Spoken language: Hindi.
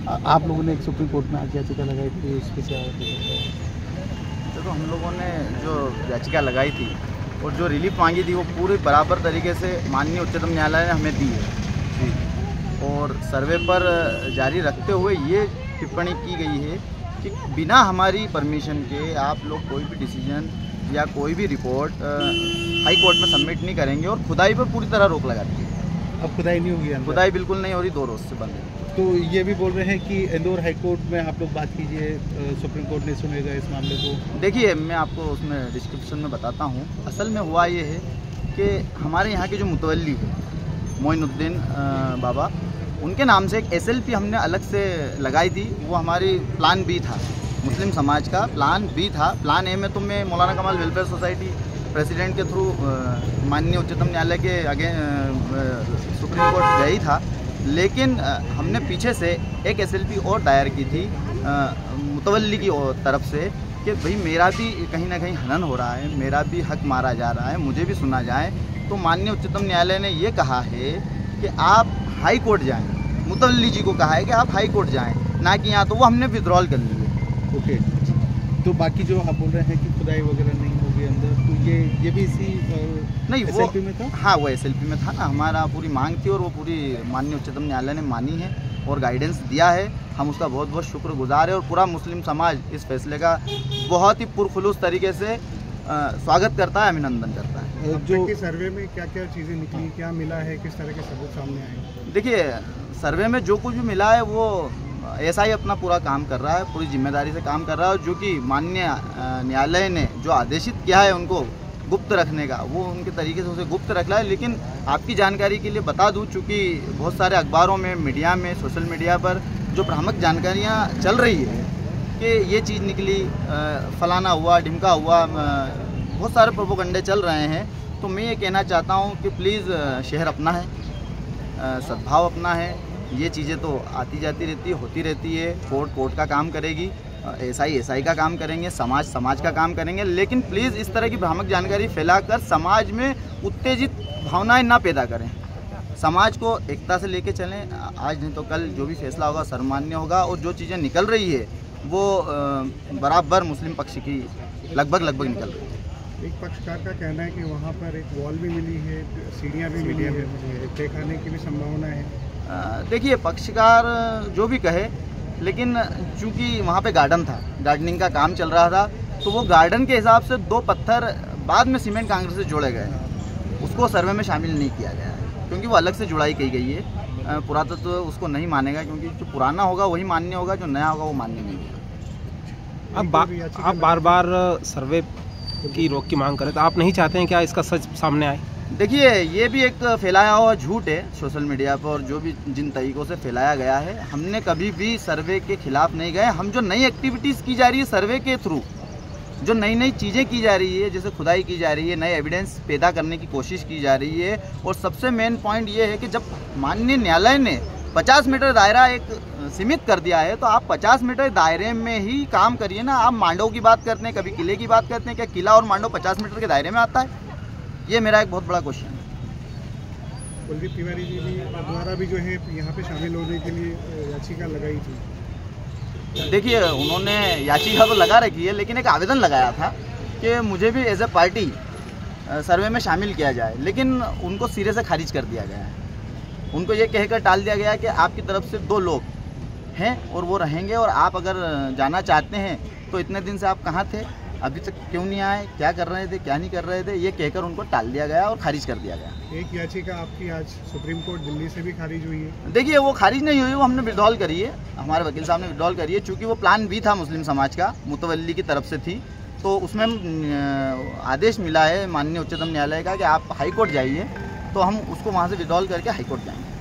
आप लोगों ने एक सुप्रीम कोर्ट में याचिका लगाई थी, उसकी क्या देखो, हम लोगों ने जो याचिका लगाई थी और जो रिलीफ मांगी थी वो पूरे बराबर तरीके से माननीय उच्चतम न्यायालय ने हमें दी है। और सर्वे पर जारी रखते हुए ये टिप्पणी की गई है कि बिना हमारी परमिशन के आप लोग कोई भी डिसीजन या कोई भी रिपोर्ट हाई कोर्ट में सबमिट नहीं करेंगे और खुदाई पर पूरी तरह रोक लगा दी है। अब खुदाई नहीं होगी? खुदाई बिल्कुल नहीं हो रही, 2 रोज से बंद है। तो ये भी बोल रहे हैं कि इंदौर हाई कोर्ट में आप लोग बात कीजिए, सुप्रीम कोर्ट नहीं सुनेगा इस मामले को। देखिए, मैं आपको उसमें डिस्क्रिप्शन में बताता हूँ। असल में हुआ ये है कि हमारे यहाँ के जो मुतवल्ली है मोइनुद्दीन बाबा, उनके नाम से एक SLP हमने अलग से लगाई थी। वो हमारी प्लान B था, मुस्लिम समाज का प्लान B था। प्लान A में तो मैं मौलाना कमाल वेलफेयर सोसाइटी प्रेसिडेंट के थ्रू माननीय उच्चतम न्यायालय के आगे सुप्रीम कोर्ट गई था, लेकिन हमने पीछे से एक SLP और दायर की थी मुतवल्ली की तरफ से कि भाई मेरा भी कहीं ना कहीं हनन हो रहा है, मेरा भी हक मारा जा रहा है, मुझे भी सुना जाए। तो माननीय उच्चतम न्यायालय ने ये कहा है कि आप हाई कोर्ट जाएं। मुतवल्ली जी को कहा है कि आप हाई कोर्ट जाएं, ना कि यहाँ। तो वो हमने विड्रॉल कर ली है। ओके, तो बाकी जो आप बोल रहे हैं कि खुदाई वगैरह नहीं होगी अंदर, तो ये भी इसी नहीं SLP में था? हाँ, वो SLP में था ना। हमारा पूरी मांग थी और वो पूरी माननीय उच्चतम न्यायालय ने मानी है और गाइडेंस दिया है। हम उसका बहुत बहुत शुक्रगुजार है और पूरा मुस्लिम समाज इस फैसले का बहुत ही पुरखुलूस तरीके से स्वागत करता है, अभिनंदन करता है। जो कि सर्वे में क्या क्या चीज़ें निकली, क्या मिला है, किस तरह के सबूत सामने आए? देखिए, सर्वे में जो कुछ भी मिला है वो SI अपना पूरा काम कर रहा है, पूरी जिम्मेदारी से काम कर रहा है। जो कि माननीय न्यायालय ने जो आदेशित किया है उनको गुप्त रखने का, वो उनके तरीके से उसे गुप्त रख रहा है। लेकिन आपकी जानकारी के लिए बता दूं, चूँकि बहुत सारे अखबारों में, मीडिया में, सोशल मीडिया पर जो भ्रामक जानकारियाँ चल रही है कि ये चीज़ निकली, फलाना हुआ, ढिमका हुआ, बहुत सारे प्रोपोगंडे चल रहे हैं। तो मैं ये कहना चाहता हूँ कि प्लीज़ शहर अपना है, सद्भाव अपना है। ये चीज़ें तो आती जाती रहती है, होती रहती है। कोर्ट का काम करेगी, SI का काम करेंगे, समाज का काम करेंगे। लेकिन प्लीज़ इस तरह की भ्रामक जानकारी फैलाकर समाज में उत्तेजित भावनाएं ना पैदा करें। समाज को एकता से लेके चलें। आज नहीं तो कल जो भी फैसला होगा सर्वमान्य होगा। और जो चीज़ें निकल रही है वो बराबर मुस्लिम पक्ष की लगभग निकल रही है। एक पक्षकार का कहना है कि वहाँ पर एक वॉल भी मिली है, सीढ़ियाँ भी मिली है, टेकाने की भी संभावना है। देखिए, पक्षकार जो भी कहे, लेकिन चूंकि वहाँ पे गार्डन था, गार्डनिंग का काम चल रहा था, तो वो गार्डन के हिसाब से 2 पत्थर बाद में सीमेंट कांक्रीट से जोड़े गए हैं। उसको सर्वे में शामिल नहीं किया गया है क्योंकि वो अलग से जुड़ाई की गई है। पुरातत्व उसको नहीं मानेगा, क्योंकि जो पुराना होगा वही मान्य होगा, जो नया होगा वो मान्य नहीं होगा। आप बार बार सर्वे की रोक की मांग करें, तो आप नहीं चाहते हैं क्या इसका सच सामने आए? देखिए, ये भी एक फैलाया हुआ झूठ है सोशल मीडिया पर, और जो भी जिन तरीक़ों से फैलाया गया है। हमने कभी भी सर्वे के खिलाफ नहीं गए। हम जो नई एक्टिविटीज़ की जा रही है सर्वे के थ्रू, जो नई चीज़ें की जा रही है, जैसे खुदाई की जा रही है, नए एविडेंस पैदा करने की कोशिश की जा रही है। और सबसे मेन पॉइंट ये है कि जब माननीय न्यायालय ने 50 मीटर दायरा एक सीमित कर दिया है, तो आप 50 मीटर दायरे में ही काम करिए ना। आप मांडव की बात करते हैं, कभी किले की बात करते हैं, क्या किला और मांडव 50 मीटर के दायरे में आता है? ये मेरा एक बहुत बड़ा क्वेश्चन है। कुलदीप तिवारी जी द्वारा भी जो है यहाँ पे शामिल होने के लिए याचिका लगाई थी। देखिए, उन्होंने याचिका तो लगा रखी है, लेकिन एक आवेदन लगाया था कि मुझे भी एज ए पार्टी सर्वे में शामिल किया जाए, लेकिन उनको सिरे से खारिज कर दिया गया है। उनको ये कहकर टाल दिया गया कि आपकी तरफ से 2 लोग हैं और वो रहेंगे, और आप अगर जाना चाहते हैं तो इतने दिन से आप कहाँ थे, अभी तक क्यों नहीं आए, क्या कर रहे थे, क्या नहीं कर रहे थे, ये कहकर उनको टाल दिया गया और खारिज कर दिया गया। एक याचिका आपकी आज सुप्रीम कोर्ट दिल्ली से भी खारिज हुई है। देखिए, वो खारिज नहीं हुई, वो हमने विड्रॉल करी है, हमारे वकील साहब ने विड्रॉल करी है। चूँकि वो प्लान B था मुस्लिम समाज का, मुतवल्ली की तरफ से थी, तो उसमें आदेश मिला है माननीय उच्चतम न्यायालय का कि आप हाई कोर्ट जाइए, तो हम उसको वहाँ से विड्रॉल करके हाई कोर्ट जाएंगे।